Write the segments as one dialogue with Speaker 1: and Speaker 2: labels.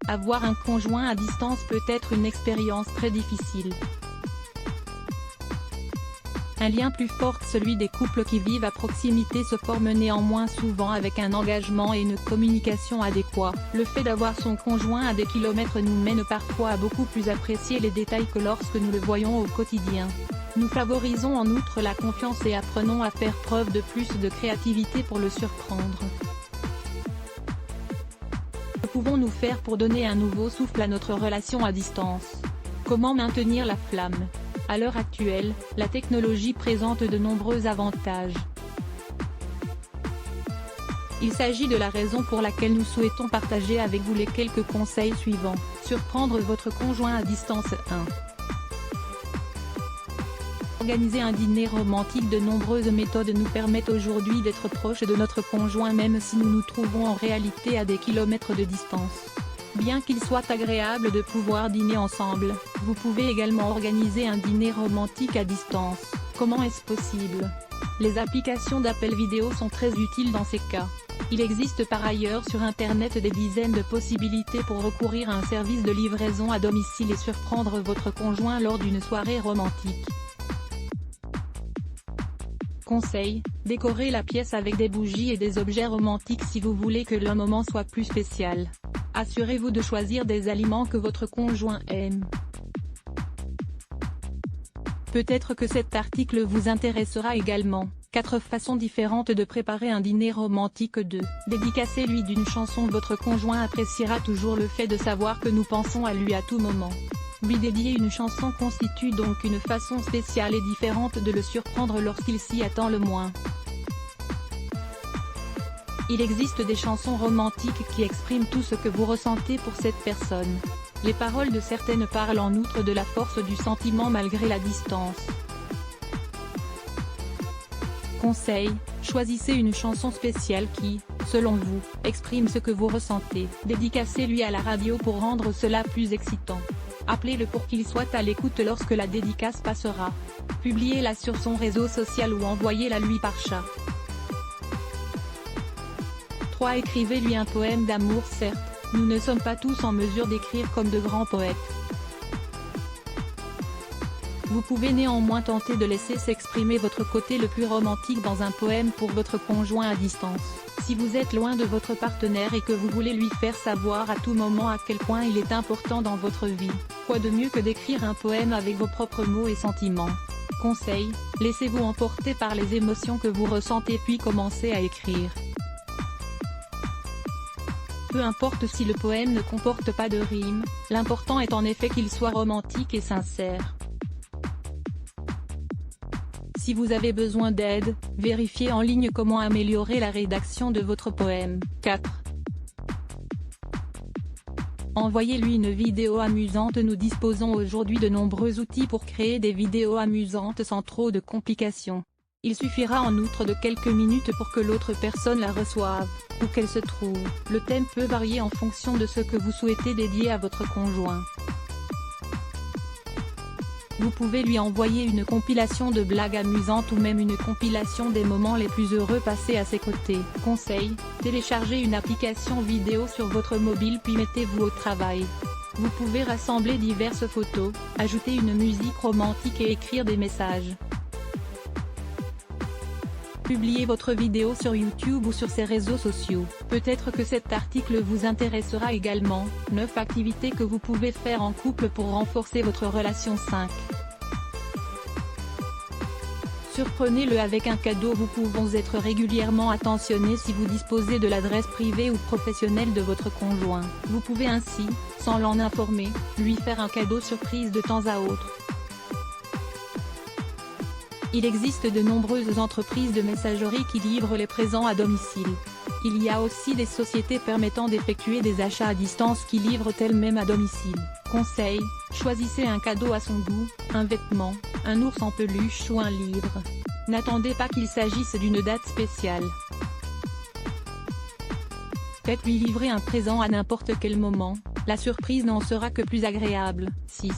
Speaker 1: Avoir un conjoint à distance peut être une expérience très difficile. Un lien plus fort que celui des couples qui vivent à proximité se forme néanmoins souvent avec un engagement et une communication adéquats. Le fait d'avoir son conjoint à des kilomètres nous mène parfois à beaucoup plus apprécier les détails que lorsque nous le voyons au quotidien. Nous favorisons en outre la confiance et apprenons à faire preuve de plus de créativité pour le surprendre. Que pouvons-nous faire pour donner un nouveau souffle à notre relation à distance? Comment maintenir la flamme? À l'heure actuelle, la technologie présente de nombreux avantages. Il s'agit de la raison pour laquelle nous souhaitons partager avec vous les quelques conseils suivants. Surprendre votre conjoint à distance. 1. Organiser un dîner romantique. De nombreuses méthodes nous permettent aujourd'hui d'être proches de notre conjoint même si nous nous trouvons en réalité à des kilomètres de distance. Bien qu'il soit agréable de pouvoir dîner ensemble, vous pouvez également organiser un dîner romantique à distance. Comment est-ce possible? Les applications d'appel vidéo sont très utiles dans ces cas. Il existe par ailleurs sur Internet des dizaines de possibilités pour recourir à un service de livraison à domicile et surprendre votre conjoint lors d'une soirée romantique. Conseil: décorez la pièce avec des bougies et des objets romantiques si vous voulez que le moment soit plus spécial. Assurez-vous de choisir des aliments que votre conjoint aime. Peut-être que cet article vous intéressera également. 4 façons différentes de préparer un dîner romantique. 2. Dédicacez-lui d'une chanson. Votre conjoint appréciera toujours le fait de savoir que nous pensons à lui à tout moment. Lui dédier une chanson constitue donc une façon spéciale et différente de le surprendre lorsqu'il s'y attend le moins. Il existe des chansons romantiques qui expriment tout ce que vous ressentez pour cette personne. Les paroles de certaines parlent en outre de la force du sentiment malgré la distance. Conseil: choisissez une chanson spéciale qui, selon vous, exprime ce que vous ressentez. Dédicacez-lui à la radio pour rendre cela plus excitant. Appelez-le pour qu'il soit à l'écoute lorsque la dédicace passera. Publiez-la sur son réseau social ou envoyez-la lui par chat. 3. Écrivez-lui un poème d'amour. Certes, nous ne sommes pas tous en mesure d'écrire comme de grands poètes. Vous pouvez néanmoins tenter de laisser s'exprimer votre côté le plus romantique dans un poème pour votre conjoint à distance. Si vous êtes loin de votre partenaire et que vous voulez lui faire savoir à tout moment à quel point il est important dans votre vie, quoi de mieux que d'écrire un poème avec vos propres mots et sentiments? Conseil: laissez-vous emporter par les émotions que vous ressentez puis commencez à écrire. Peu importe si le poème ne comporte pas de rime, l'important est en effet qu'il soit romantique et sincère. Si vous avez besoin d'aide, vérifiez en ligne comment améliorer la rédaction de votre poème. 4. Envoyez-lui une vidéo amusante. Nous disposons aujourd'hui de nombreux outils pour créer des vidéos amusantes sans trop de complications. Il suffira en outre de quelques minutes pour que l'autre personne la reçoive, où qu'elle se trouve. Le thème peut varier en fonction de ce que vous souhaitez dédier à votre conjoint. Vous pouvez lui envoyer une compilation de blagues amusantes ou même une compilation des moments les plus heureux passés à ses côtés. Conseil: téléchargez une application vidéo sur votre mobile puis mettez-vous au travail. Vous pouvez rassembler diverses photos, ajouter une musique romantique et écrire des messages. Publiez votre vidéo sur YouTube ou sur ses réseaux sociaux. Peut-être que cet article vous intéressera également. 9 activités que vous pouvez faire en couple pour renforcer votre relation. 5. Surprenez-le avec un cadeau. Vous pouvez être régulièrement attentionné si vous disposez de l'adresse privée ou professionnelle de votre conjoint. Vous pouvez ainsi, sans l'en informer, lui faire un cadeau surprise de temps à autre. Il existe de nombreuses entreprises de messagerie qui livrent les présents à domicile. Il y a aussi des sociétés permettant d'effectuer des achats à distance qui livrent elles-mêmes à domicile. Conseil: choisissez un cadeau à son goût, un vêtement, un ours en peluche ou un livre. N'attendez pas qu'il s'agisse d'une date spéciale. Faites-lui livrer un présent à n'importe quel moment, la surprise n'en sera que plus agréable. 6.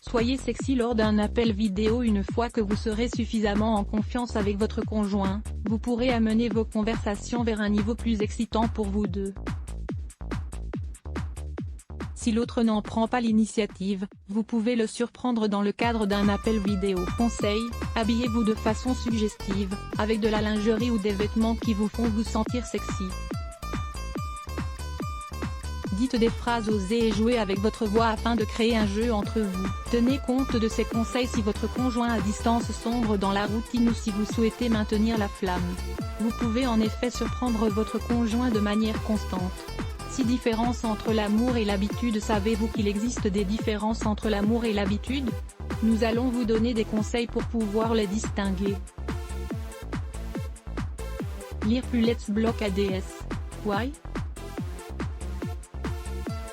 Speaker 1: Soyez sexy lors d'un appel vidéo. Une fois que vous serez suffisamment en confiance avec votre conjoint, vous pourrez amener vos conversations vers un niveau plus excitant pour vous deux. Si l'autre n'en prend pas l'initiative, vous pouvez le surprendre dans le cadre d'un appel vidéo. Conseil, habillez-vous de façon suggestive, avec de la lingerie ou des vêtements qui vous font vous sentir sexy. Dites des phrases osées et jouez avec votre voix afin de créer un jeu entre vous. Tenez compte de ces conseils si votre conjoint à distance sombre dans la routine ou si vous souhaitez maintenir la flamme. Vous pouvez en effet surprendre votre conjoint de manière constante. 6 différences entre l'amour et l'habitude. Savez-vous qu'il existe des différences entre l'amour et l'habitude? Nous allons vous donner des conseils pour pouvoir les distinguer. Lire plus Let's Block ADS. Why?